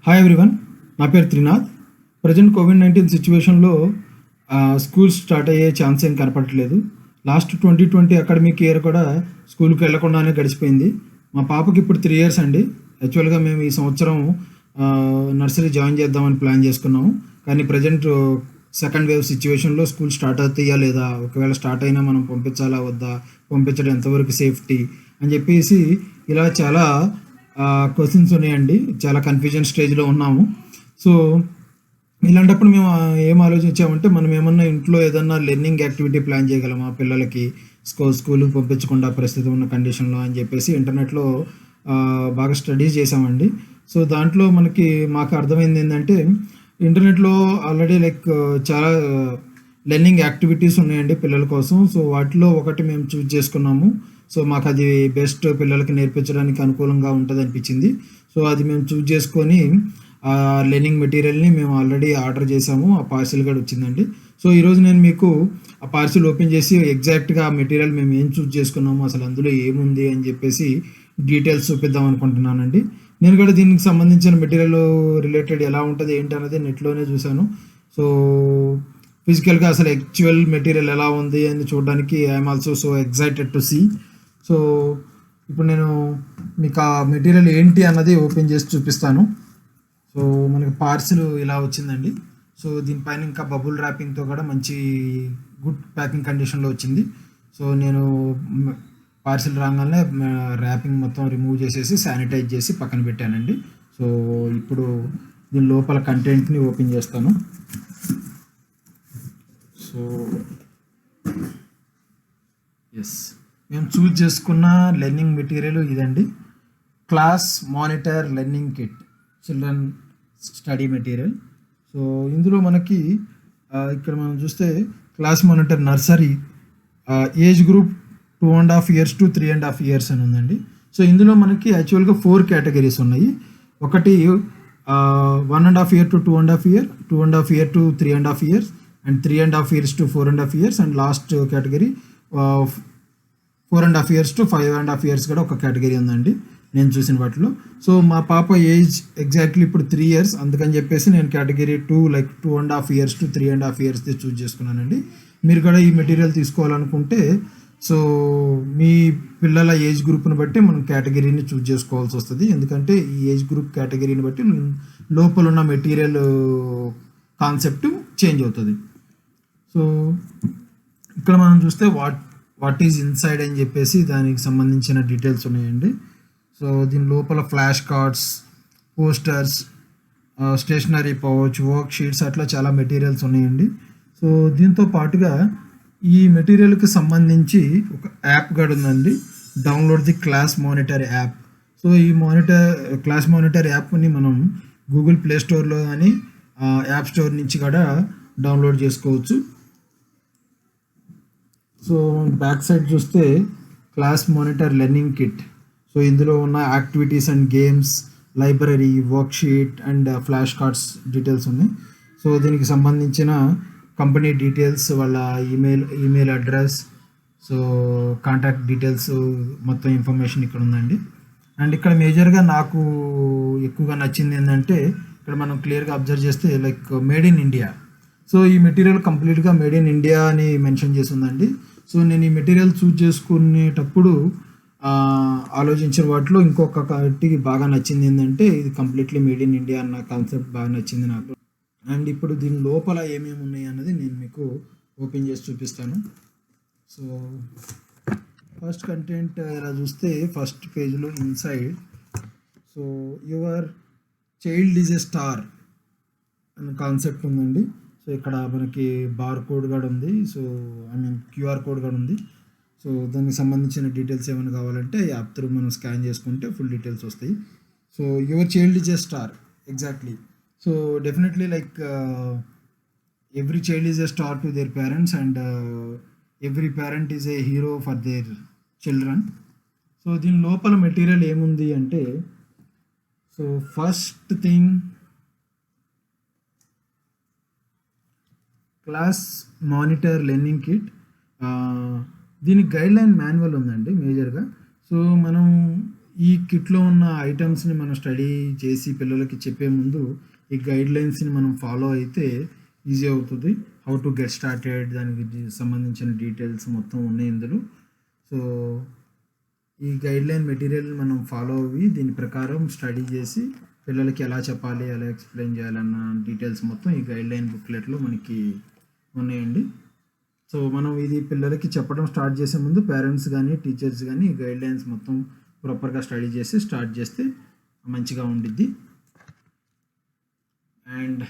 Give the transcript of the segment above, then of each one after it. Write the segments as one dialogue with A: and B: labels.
A: Hi everyone, నా పేరు Trinath. Present COVID-19 సిచ్యువేషన్లో స్కూల్స్ స్టార్ట్ అయ్యే ఛాన్స్ ఏం కనపడట్లేదు. లాస్ట్ 2020 అకాడమిక్ ఇయర్ కూడా స్కూల్కి వెళ్లకుండానే గడిచిపోయింది. మా పాపకి ఇప్పుడు 3 ఇయర్స్ అండి. యాక్చువల్గా మేము ఈ సంవత్సరం నర్సరీ జాయిన్ చేద్దామని ప్లాన్ చేసుకున్నాము. కానీ ప్రజెంట్ సెకండ్ వేవ్ సిచ్యువేషన్లో స్కూల్ స్టార్ట్ అవుతాయా లేదా, ఒకవేళ స్టార్ట్ అయినా మనం పంపించాలా వద్దా, పంపించడం ఎంతవరకు సేఫ్టీ అని చెప్పేసి ఇలా చాలా క్వశ్చన్స్ ఉన్నాయండి. చాలా కన్ఫ్యూజన్ స్టేజ్లో ఉన్నాము. సో ఇలాంటప్పుడు మేము ఏం ఆలోచించామంటే, మనం ఏమన్నా ఇంట్లో ఏదన్నా లెర్నింగ్ యాక్టివిటీ ప్లాన్ చేయగలమా పిల్లలకి స్కూల్కి పంపించకుండా ప్రస్తుతం ఉన్న కండిషన్లో అని చెప్పేసి ఇంటర్నెట్లో బాగా స్టడీస్ చేసామండి. సో దాంట్లో మాకు అర్థమైంది ఏంటంటే, ఇంటర్నెట్లో ఆల్రెడీ చాలా లెర్నింగ్ యాక్టివిటీస్ ఉన్నాయండి పిల్లల కోసం. సో వాటిలో ఒకటి మేము చూజ్ చేసుకున్నాము. సో మాకు అది బెస్ట్ పిల్లలకి నేర్పించడానికి అనుకూలంగా ఉంటుంది అనిపించింది. సో అది మేము చూజ్ చేసుకొని ఆ లెర్నింగ్ మెటీరియల్ని మేము ఆల్రెడీ ఆర్డర్ చేసాము. ఆ పార్సిల్ కూడా వచ్చిందండి. సో ఈరోజు నేను మీకు ఆ పార్సిల్ ఓపెన్ చేసి ఎగ్జాక్ట్గా ఆ మెటీరియల్ మేము ఏం చూజ్ చేసుకున్నాము, అసలు అందులో ఏముంది అని చెప్పేసి డీటెయిల్స్ చూపిద్దాం అనుకుంటున్నానండి. నేను కూడా దీనికి సంబంధించిన మెటీరియల్ రిలేటెడ్ ఎలా ఉంటుంది ఏంటి అనేది నెట్లోనే చూశాను. సో ఫిజికల్గా అసలు యాక్చువల్ మెటీరియల్ ఎలా ఉంది అని చూడడానికి I'm also so excited to see. So ఇప్పుడు నేను మీకు ఆ మెటీరియల్ ఏంటి అన్నది ఓపెన్ చేసి చూపిస్తాను. సో మనకి పార్సిల్ ఇలా వచ్చిందండి. సో దీనిపైన ఇంకా బబుల్ ర్యాపింగ్తో కూడా మంచి గుడ్ ప్యాకింగ్ కండిషన్లో వచ్చింది. సో నేను పార్సిల్ రాగానే ర్యాపింగ్ మొత్తం రిమూవ్ చేసేసి శానిటైజ్ చేసి పక్కన పెట్టానండి. సో ఇప్పుడు దీని లోపల కంటెంట్ని ఓపెన్ చేస్తాను. సో ఎస్, మేము చూజ్ చేసుకున్న లెర్నింగ్ మెటీరియల్ ఇదండి. Class monitor learning kit, children study material. So ఇందులో మనకి ఇక్కడ మనం చూస్తే class monitor nursery age group 2.5 years to 3.5 years అని ఉందండి. సో ఇందులో మనకి యాక్చువల్గా 4 కేటగిరీస్ ఉన్నాయి. ఒకటి 1.5 year to 2.5 year, 2.5 year to 3.5 years, and 3.5 years to 4.5 years, and last category 4.5 years to 5.5 years కూడా ఒక కేటగిరీ ఉందండి నేను చూసిన వాటిలో. సో మా పాప ఏజ్ ఎగ్జాక్ట్లీ ఇప్పుడు 3 years, అందుకని చెప్పేసి నేను category 2 2.5 years to 3.5 years choose చేసుకున్నానండి. మీరు కూడా ఈ మెటీరియల్ తీసుకోవాలనుకుంటే సో మీ పిల్లల ఏజ్ గ్రూప్ని బట్టి మనం కేటగిరీని చూజ్ చేసుకోవాల్సి వస్తుంది. ఎందుకంటే ఈ ఏజ్ గ్రూప్ కేటగిరీని బట్టి లోపల ఉన్న మెటీరియల్ కాన్సెప్ట్ చేంజ్ అవుతుంది. సో ఇక్కడ మనం చూస్తే వాట్ ఈజ్ ఇన్సైడ్ అని చెప్పేసి దానికి సంబంధించిన డీటెయిల్స్ ఉన్నాయండి. సో దీని లోపల flash cards, posters, stationery pouch, worksheets అట్లా చాలా మెటీరియల్స్ ఉన్నాయండి. సో దీంతో పాటుగా ఈ మెటీరియల్కి సంబంధించి ఒక యాప్ కూడా ఉందండి, download the class monitor app. So ఈ క్లాస్ మానిటర్ యాప్ని మనం గూగుల్ ప్లే స్టోర్లో కానీ యాప్ స్టోర్ నుంచి కూడా డౌన్లోడ్ చేసుకోవచ్చు. సో బ్యాక్ సైడ్ చూస్తే class monitor learning kit. So ఇందులో ఉన్న activities and games, library, work sheet and flash cards details ఉన్నాయి. సో దీనికి సంబంధించిన కంపెనీ డీటెయిల్స్, వాళ్ళ email address, so contact details, మొత్తం ఇన్ఫర్మేషన్ ఇక్కడ ఉందండి. అండ్ ఇక్కడ మేజర్గా నాకు ఎక్కువగా నచ్చింది ఏంటంటే, ఇక్కడ మనం క్లియర్గా అబ్జర్వ్ చేస్తే మేడ్ ఇన్ ఇండియా. సో ఈ మెటీరియల్ కంప్లీట్గా మేడ్ ఇన్ ఇండియా అని మెన్షన్ చేసి ఉందండి. సో నేను ఈ మెటీరియల్ చూజ్ చేసుకునేటప్పుడు ఆలోచించిన వాటిలో ఇంకొకటి బాగా నచ్చింది ఏంటంటే, ఇది కంప్లీట్లీ మేడ్ ఇన్ ఇండియా అన్న కాన్సెప్ట్ బాగా నచ్చింది నాకు. అండ్ ఇప్పుడు దీని లోపల ఏమేమి ఉన్నాయి అన్నది నేను మీకు ఓపెన్ చేసి చూపిస్తాను. సో ఫస్ట్ కంటెంట్ ఇలా చూస్తే ఫస్ట్ పేజ్లో inside so your child is a star అనే కాన్సెప్ట్ ఉందండి. సో ఇక్కడ మనకి బార్ కోడ్ కూడా ఉంది. సో క్యూఆర్ కోడ్ కూడా ఉంది. సో దానికి సంబంధించిన డీటెయిల్స్ ఏమైనా కావాలంటే యాప్ త్రూ మనం స్కాన్ చేసుకుంటే ఫుల్ డీటెయిల్స్ వస్తాయి. So your child is a star, exactly. So definitely every child is a star to their parents, and every parent is a hero for their children. So దీని లోపల material ఏముంది అంటే, so first thing class monitor learning kit. దీనికి guideline manual ఉందండి మేజర్గా. So మనం ఈ కిట్‌లో ఉన్న ఐటెమ్స్‌ని మనం స్టడీ చేసి పిల్లలకి చెప్పే ముందు ఈ గైడ్‌లైన్స్‌ని మనం ఫాలో అయితే ఈజీ అవుతది. హౌ టు గెట్ స్టార్టెడ్ దానికి సంబంధించిన డీటెయిల్స్ మొత్తం ఉన్నాయి ఇందులో. సో, ఈ గైడ్‌లైన్ మెటీరియల్ మనం ఫాలో అవ్వి దీని ప్రకారం స్టడీ చేసి పిల్లలకి ఎలా చెప్పాలి, ఎలా ఎక్స్‌ప్లెయిన్ చేయాలన్న డీటెయిల్స్ మొత్తం ఈ గైడ్‌లైన్ బుక్‌లెట్‌లో మనకి ఉన్నాయండి. సో, మనం ఇది పిల్లలకి చెప్పడం స్టార్ట్ చేసే ముందు పేరెంట్స్ గానీ, టీచర్స్ గానీ ఈ గైడ్‌లైన్స్ మొత్తం ప్రాపర్‌గా స్టడీ చేసి స్టార్ట్ చేస్తే మంచిగా ఉండిద్ది. అండ్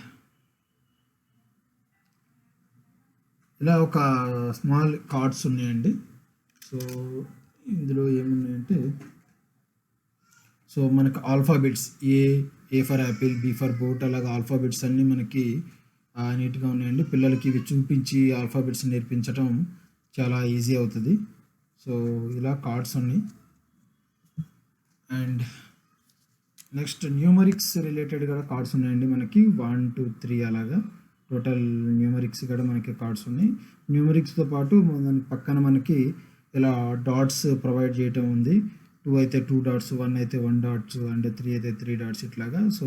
A: ఇలా ఒక స్మాల్ కార్డ్స్ ఉన్నాయండి. సో, ఇందులో ఏమున్నాయంటే సో, మనకు alphabets A for apple, B for boat అలాగా ఆల్ఫాబెట్స్ అన్నీ మనకి నీట్‌గా ఉన్నాయండి. పిల్లలకి ఇవి చూపించి ఆల్ఫాబెట్స్ నేర్పించటం చాలా ఈజీ అవుతది. సో, ఇలా కార్డ్స్ ఉన్నాయి. అండ్ నెక్స్ట్ న్యూమరిక్స్ రిలేటెడ్ కూడా కార్డ్స్ ఉన్నాయండి మనకి 1, 2, 3 అలాగా టోటల్ న్యూమరిక్స్ కూడా మనకి కార్డ్స్ ఉన్నాయి. న్యూమరిక్స్‌తో పాటు దాని పక్కన మనకి ఇలా డాట్స్ ప్రొవైడ్ చేయటం ఉంది. 2 అయితే 2 డాట్స్, 1 అయితే 1 డాట్స్ అండ్ 3 అయితే 3 డాట్స్ ఇట్లాగా. సో,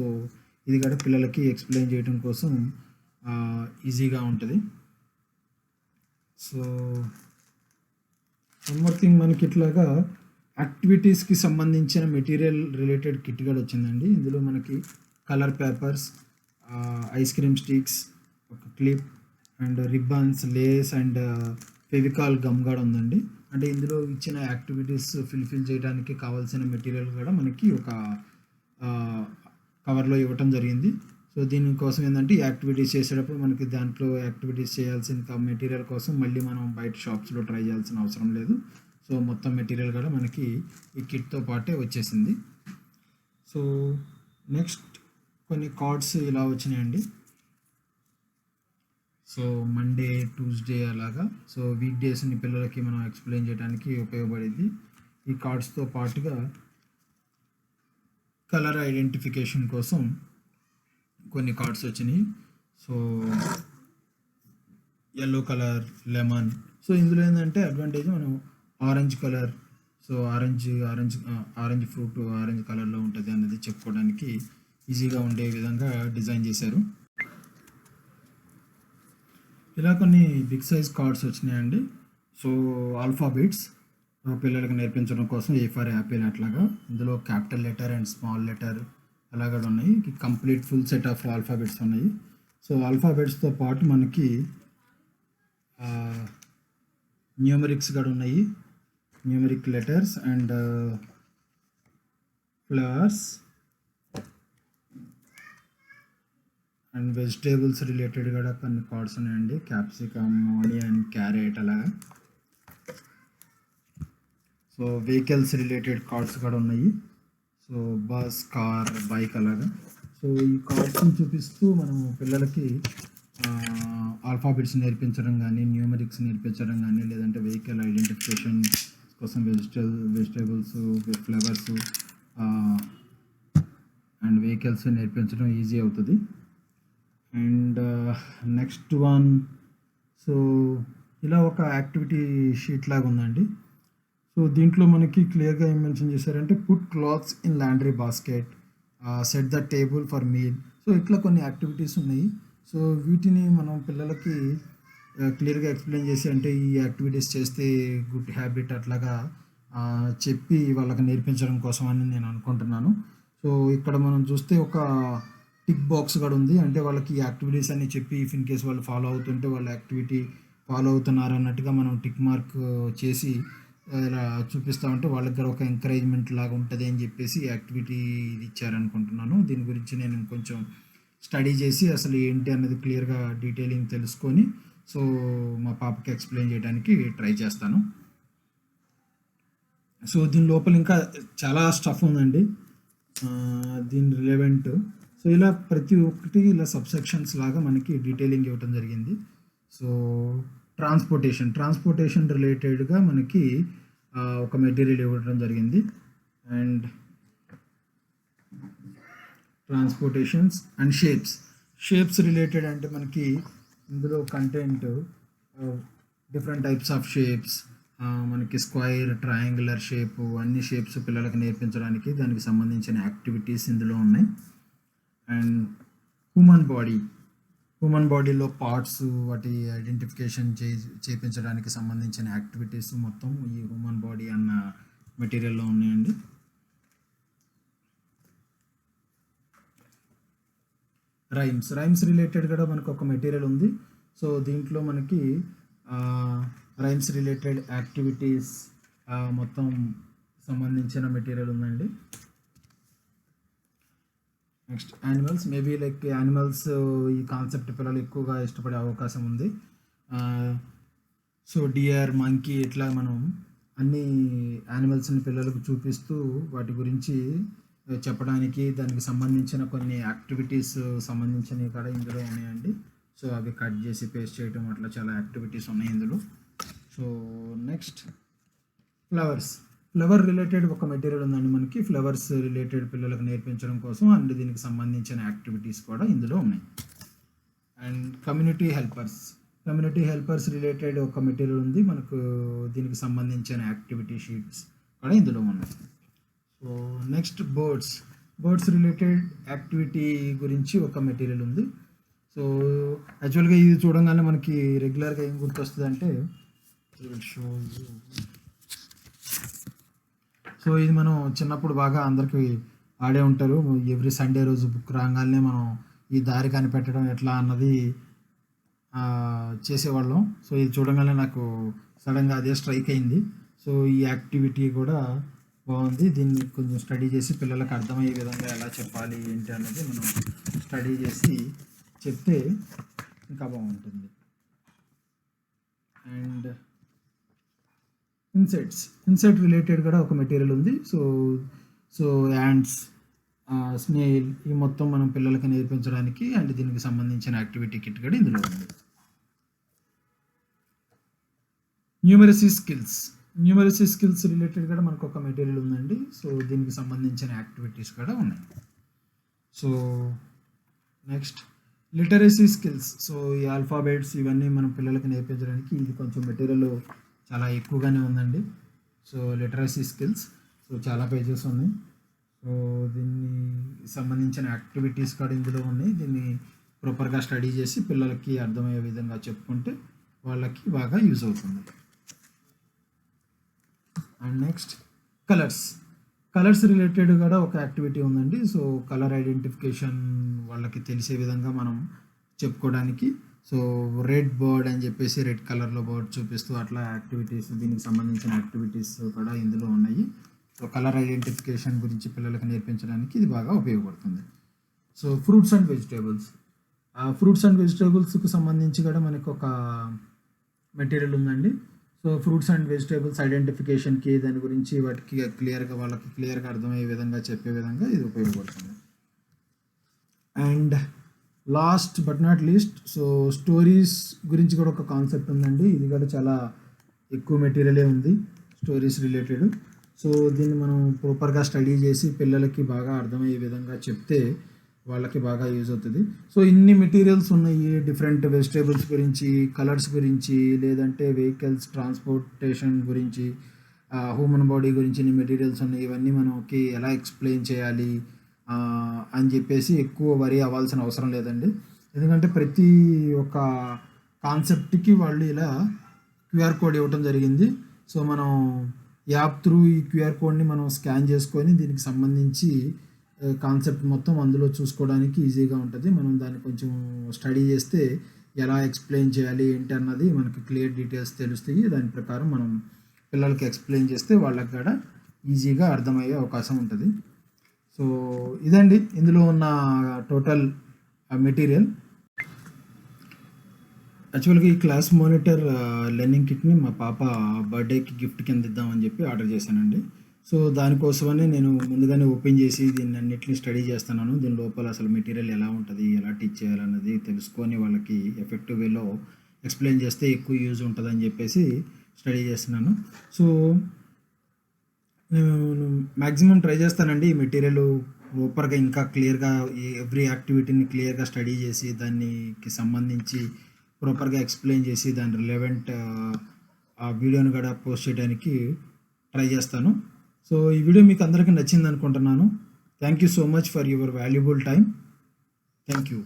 A: ఇది కూడా పిల్లలకి ఎక్స్‌ప్లెయిన్ చేయడం కోసం ఈజీగా ఉంటది. సో, వన్ మోర్ థింగ్ మనకి ఇట్లాగా యాక్టివిటీస్‌కి సంబంధించిన మెటీరియల్ రిలేటెడ్ కిట్ కూడా వచ్చిందండి. ఇందులో మనకి colour papers, ice cream sticks, ఒక clip and ribbons, lace and Fevicol gum కూడా ఉందండి. అంటే ఇందులో ఇచ్చిన యాక్టివిటీస్ ఫుల్‌ఫిల్ చేయడానికి కావాల్సిన మెటీరియల్ కూడా మనకి ఒక కవర్‌లో ఇవ్వటం జరిగింది. సో, దీనికోసం ఏందంటే ఈ యాక్టివిటీస్ చేసేటప్పుడు మనకి దాంట్లో యాక్టివిటీస్ చేయాల్సిన మెటీరియల్ కోసం మళ్ళీ మనం బయట షాప్స్‌లో ట్రై చేయాల్సిన అవసరం లేదు. సో, మొత్తం మెటీరియల్ కూడా మనకి ఈ కిట్‌తో పాటే వచ్చేసింది. సో, నెక్స్ట్ కొన్ని కార్డ్స్ ఇలా వచ్చినాయండి. సో, మండే, ట్యూస్‌డే అలాగా. సో, వీక్ డేస్‌ని పిల్లలకి మనం ఎక్స్‌ప్లెయిన్ చేయడానికి ఉపయోగపడిద్ది. ఈ కార్డ్స్‌తో పాటుగా కలర్ ఐడెంటిఫికేషన్ కోసం కొన్ని కార్డ్స్ వచ్చినాయి. So, yellow colour, lemon. So, ఇందులో ఏందంటే అడ్వాంటేజ్ మనం orange colour, so, orange fruit orange కలర్‌లో ఉంటది అన్నది చెప్పుకోవడానికి ఈజీగా ఉండే విధంగా డిజైన్ చేశారు. ఇలా కొన్ని బిగ్ సైజ్ కార్డ్స్ వచ్చినాయండి. సో, ఆల్ఫాబెట్స్ పిల్లలకి నేర్పించడం కోసం ఏ ఫర్ యాపిల్ అట్లాగా. ఇందులో capital letter and small letter అలా కూడా ఉన్నాయి. Complete full set of alphabets ఉన్నాయి. సో, ఆల్ఫాబెట్స్‌తో పాటు మనకి న్యూమరిక్స్ కూడా ఉన్నాయి. Numeric letters and flowers and vegetables related కూడా కొన్ని కార్డ్స్ ఉన్నాయండి. క్యాప్సికమ్, ఆనియన్, క్యారెట్ అలాగా. సో, వెహికల్స్ రిలేటెడ్ కార్డ్స్ కూడా ఉన్నాయి. సో, బస్, కార్, బైక్ అలాగా. సో, ఈ కార్డ్స్‌ని చూపిస్తూ మనం పిల్లలకి ఆల్ఫాబెట్స్ నేర్పించడం కానీ, న్యూమరిక్స్ నేర్పించడం కానీ, లేదంటే వెహికల్ ఐడెంటిఫికేషన్ కోసం వెజిటేబుల్స్, ఫ్లవర్స్ అండ్ వెహికల్స్ నేర్పించడం ఈజీ అవుతుంది. అండ్ నెక్స్ట్ వన్, సో, ఇలా ఒక యాక్టివిటీ షీట్ లాగా ఉందండి. సో, దీంట్లో మనకి క్లియర్‌గా ఏం మెన్షన్ చేశారంటే put clothes in laundry basket, set the table for meal. So, ఇట్లా కొన్ని యాక్టివిటీస్ ఉన్నాయి. సో, వీటిని మనం పిల్లలకి క్లియర్‌గా ఎక్స్‌ప్లెయిన్ చేసి అంటే ఈ యాక్టివిటీస్ చేస్తే గుడ్ హ్యాబిట్ అట్లాగా చెప్పి వాళ్ళకి నేర్పించడం కోసం అని నేను అనుకుంటున్నాను. సో, ఇక్కడ మనం చూస్తే ఒక టిక్ బాక్స్ కూడా ఉంది. అంటే వాళ్ళకి ఈ యాక్టివిటీస్ అన్ని చెప్పి ఇఫ్ ఇన్ కేస్ వాళ్ళు ఫాలో అవుతుంటే వాళ్ళు యాక్టివిటీ ఫాలో అవుతున్నారు అన్నట్టుగా మనం టిక్ మార్క్ చేసి ఇలా చూపిస్తామంటే వాళ్ళకి కూడా ఒక ఎంకరేజ్మెంట్ లాగా ఉంటుంది అని చెప్పేసి యాక్టివిటీ ఇది ఇచ్చారనుకుంటున్నాను. దీని గురించి నేను ఇంకొంచెం స్టడీ చేసి అసలు ఏంటి అన్నది క్లియర్‌గా డీటెయిలింగ్ తెలుసుకొని సో, మా పాపకి ఎక్స్‌ప్లెయిన్ చేయడానికి ట్రై చేస్తాను. సో, దీని లోపల ఇంకా చాలా స్టఫ్ ఉందండి. దీని రిలవెంట్. సో, ఇలా ప్రతి ఒక్కటి ఇలా సబ్‌సెక్షన్స్ లాగా మనకి డీటెయిలింగ్ ఇవ్వటం జరిగింది. సో, ట్రాన్స్‌పోర్టేషన్ రిలేటెడ్‌గా మనకి ఒక మెటీరియల్ ఇవ్వడం జరిగింది. And transportations and shapes related అంటే మనకి ఇందులో content different types of shapes, మనకి స్క్వైర్, ట్రయాంగులర్ షేపు అన్ని షేప్స్ పిల్లలకి నేర్పించడానికి దానికి సంబంధించిన యాక్టివిటీస్ ఇందులో ఉన్నాయి. అండ్ హ్యూమన్ బాడీ, హ్యూమన్ బాడీలో పార్ట్స్ వాటి ఐడెంటిఫికేషన్ చేయించడానికి సంబంధించిన యాక్టివిటీస్ మొత్తం ఈ హ్యూమన్ బాడీ అన్న మెటీరియల్లో ఉన్నాయండి. రైమ్స్ రిలేటెడ్ కూడా మనకు ఒక మెటీరియల్ ఉంది. సో దీంట్లో మనకి రైమ్స్ రిలేటెడ్ యాక్టివిటీస్ మొత్తం సంబంధించిన మెటీరియల్ ఉందండి. Next animals, maybe like animals ఈ కాన్సెప్ట్ పిల్లలు ఎక్కువగా ఇష్టపడే అవకాశం ఉంది. సో డియర్, మంకీ ఇట్లా మనం అన్ని యానిమల్స్ని పిల్లలకు చూపిస్తూ వాటి గురించి చెప్పడానికి దానికి సంబంధించిన కొన్ని యాక్టివిటీస్ సంబంధించినవి కూడా ఇందులో ఉన్నాయండి. సో అవి కట్ చేసి పేస్ట్ చేయడం అట్లా చాలా యాక్టివిటీస్ ఉన్నాయి ఇందులో. సో నెక్స్ట్ ఫ్లవర్ రిలేటెడ్ ఒక మెటీరియల్ ఉందండి మనకి. ఫ్లవర్స్ రిలేటెడ్ పిల్లలకు నేర్పించడం కోసం అండ్ దీనికి సంబంధించిన యాక్టివిటీస్ కూడా ఇందులో ఉన్నాయి. అండ్ కమ్యూనిటీ హెల్పర్స్ రిలేటెడ్ ఒక మెటీరియల్ ఉంది మనకు. దీనికి సంబంధించిన యాక్టివిటీ షీట్స్ కూడా ఇందులో ఉన్నాయి. So next birds related activity గురించి ఒక మెటీరియల్ ఉంది. సో యాక్చువల్గా ఇది చూడంగానే మనకి రెగ్యులర్గా ఏం గుర్తొస్తుంది అంటే, సో ఇది మనం చిన్నప్పుడు బాగా అందరికీ ఆడే ఉంటారు. ఎవ్రీ సండే రోజు బుక్ రాగానే మనం ఈ దారి కనిపెట్టడం ఎట్లా అన్నది చేసేవాళ్ళం. సో ఇది చూడగానే నాకు సడన్గా అదే స్ట్రైక్ అయింది. సో ఈ యాక్టివిటీ కూడా బాగుంది. దీన్ని కొంచెం స్టడీ చేసి పిల్లలకు అర్థమయ్యే విధంగా ఎలా చెప్పాలి ఏంటి అన్నది మనం స్టడీ చేసి చెప్తే ఇంకా బాగుంటుంది. అండ్ ఇన్సెక్ట్ రిలేటెడ్ కూడా ఒక మెటీరియల్ ఉంది. సో యాంట్స్, స్నేల్ ఈ మొత్తం మనం పిల్లలకి నేర్పించడానికి అండ్ దీనికి సంబంధించిన యాక్టివిటీ కిట్ కూడా ఇందులో ఉంది. న్యూమరసీ స్కిల్స్ రిలేటెడ్ కూడా మనకు ఒక మెటీరియల్ ఉందండి. సో దీనికి సంబంధించిన యాక్టివిటీస్ కూడా ఉన్నాయి. So next literacy skills. So ఈ ఆల్ఫాబెట్స్ ఇవన్నీ మనం పిల్లలకి నేర్పించడానికి ఇది కొంచెం మెటీరియల్ చాలా ఎక్కువగానే ఉందండి. సో లిటరసీ స్కిల్స్, సో చాలా పేజెస్ ఉన్నాయి. సో దీన్ని సంబంధించిన యాక్టివిటీస్ కూడా ఇందులో ఉన్నాయి. దీన్ని ప్రాపర్గా స్టడీ చేసి పిల్లలకి అర్థమయ్యే విధంగా చెప్పుకుంటే వాళ్ళకి బాగా యూజ్ అవుతుంది. అండ్ నెక్స్ట్ కలర్స్ రిలేటెడ్ కూడా ఒక యాక్టివిటీ ఉందండి. సో కలర్ ఐడెంటిఫికేషన్ వాళ్ళకి తెలిసే విధంగా మనం చెప్పుకోవడానికి. సో రెడ్ బర్డ్ అని చెప్పేసి రెడ్ కలర్లో బర్డ్ చూపిస్తూ అట్లా యాక్టివిటీస్, దీనికి సంబంధించిన యాక్టివిటీస్ కూడా ఇందులో ఉన్నాయి. సో కలర్ ఐడెంటిఫికేషన్ గురించి పిల్లలకు నేర్పించడానికి ఇది బాగా ఉపయోగపడుతుంది. సో ఫ్రూట్స్ అండ్ వెజిటేబుల్స్కి సంబంధించి కూడా మనకు ఒక మెటీరియల్ ఉందండి. సో ఫ్రూట్స్ అండ్ వెజిటేబుల్స్ ఐడెంటిఫికేషన్కి దాని గురించి వాటికి వాళ్ళకి క్లియర్గా అర్థమయ్యే విధంగా చెప్పే విధంగా ఇది ఉపయోగపడుతుంది. And last but not least, so stories గురించి కూడా ఒక కాన్సెప్ట్ ఉందండి. ఇది కూడా చాలా ఎక్కువ మెటీరియలే ఉంది స్టోరీస్ రిలేటెడ్. సో దీన్ని మనం ప్రాపర్గా స్టడీ చేసి పిల్లలకి బాగా అర్థమయ్యే విధంగా చెప్తే వాళ్ళకి బాగా యూజ్ అవుతుంది. సో ఇన్ని మెటీరియల్స్ ఉన్నాయి. డిఫరెంట్ వెజిటేబుల్స్ గురించి, కలర్స్ గురించి, లేదంటే వెహికల్స్ ట్రాన్స్పోర్టేషన్ గురించి, హ్యూమన్ బాడీ గురించి ఇన్ని మెటీరియల్స్ ఉన్నాయి. ఇవన్నీ మనకి ఎలా ఎక్స్ప్లెయిన్ చేయాలి అని చెప్పేసి ఎక్కువ వరి అవ్వాల్సిన అవసరం లేదండి. ఎందుకంటే ప్రతి ఒక్క కాన్సెప్ట్కి వాళ్ళు ఇలా క్యూఆర్ కోడ్ ఇవ్వటం జరిగింది. సో మనం యాప్ త్రూ ఈ క్యూఆర్ కోడ్ని మనం స్కాన్ చేసుకొని దీనికి సంబంధించి కాన్సెప్ట్ మొత్తం అందులో చూసుకోవడానికి ఈజీగా ఉంటుంది. మనం దాన్ని కొంచెం స్టడీ చేస్తే ఎలా ఎక్స్ప్లెయిన్ చేయాలి ఏంటి అన్నది మనకి క్లియర్ డీటెయిల్స్ తెలుస్తాయి. దాని ప్రకారం మనం పిల్లలకి ఎక్స్ప్లెయిన్ చేస్తే వాళ్ళకి కూడా ఈజీగా అర్థమయ్యే అవకాశం ఉంటుంది. సో ఇదండి ఇందులో ఉన్న టోటల్ మెటీరియల్. యాక్చువల్గా ఈ క్లాస్ మానిటర్ లెర్నింగ్ కిట్ని మా పాప బర్త్డేకి గిఫ్ట్ కింద ఇద్దామని చెప్పి ఆర్డర్ చేశానండి. సో దానికోసమని నేను ముందుగానే ఓపెన్ చేసి దీన్ని అన్నిటిని స్టడీ చేస్తున్నాను. దీని లోపల అసలు మెటీరియల్ ఎలా ఉంటుంది, ఎలా టీచ్ చేయాలన్నది తెలుసుకొని వాళ్ళకి ఎఫెక్టివ్ వేలో ఎక్స్ప్లెయిన్ చేస్తే ఎక్కువ యూజ్ ఉంటుందని చెప్పేసి స్టడీ చేస్తున్నాను. సో నేను మ్యాక్సిమం ట్రై చేస్తానండి ఈ మెటీరియల్ ప్రాపర్గా ఇంకా క్లియర్గా ఎవ్రీ యాక్టివిటీని క్లియర్గా స్టడీ చేసి దానికి సంబంధించి ప్రాపర్గా ఎక్స్ప్లెయిన్ చేసి దాని రిలవెంట్ ఆ వీడియోని కూడా పోస్ట్ చేయడానికి ట్రై చేస్తాను. సో ఈ వీడియో మీకు అందరికీ నచ్చింది అనుకుంటున్నాను. Thank you so much for your valuable time. Thank you.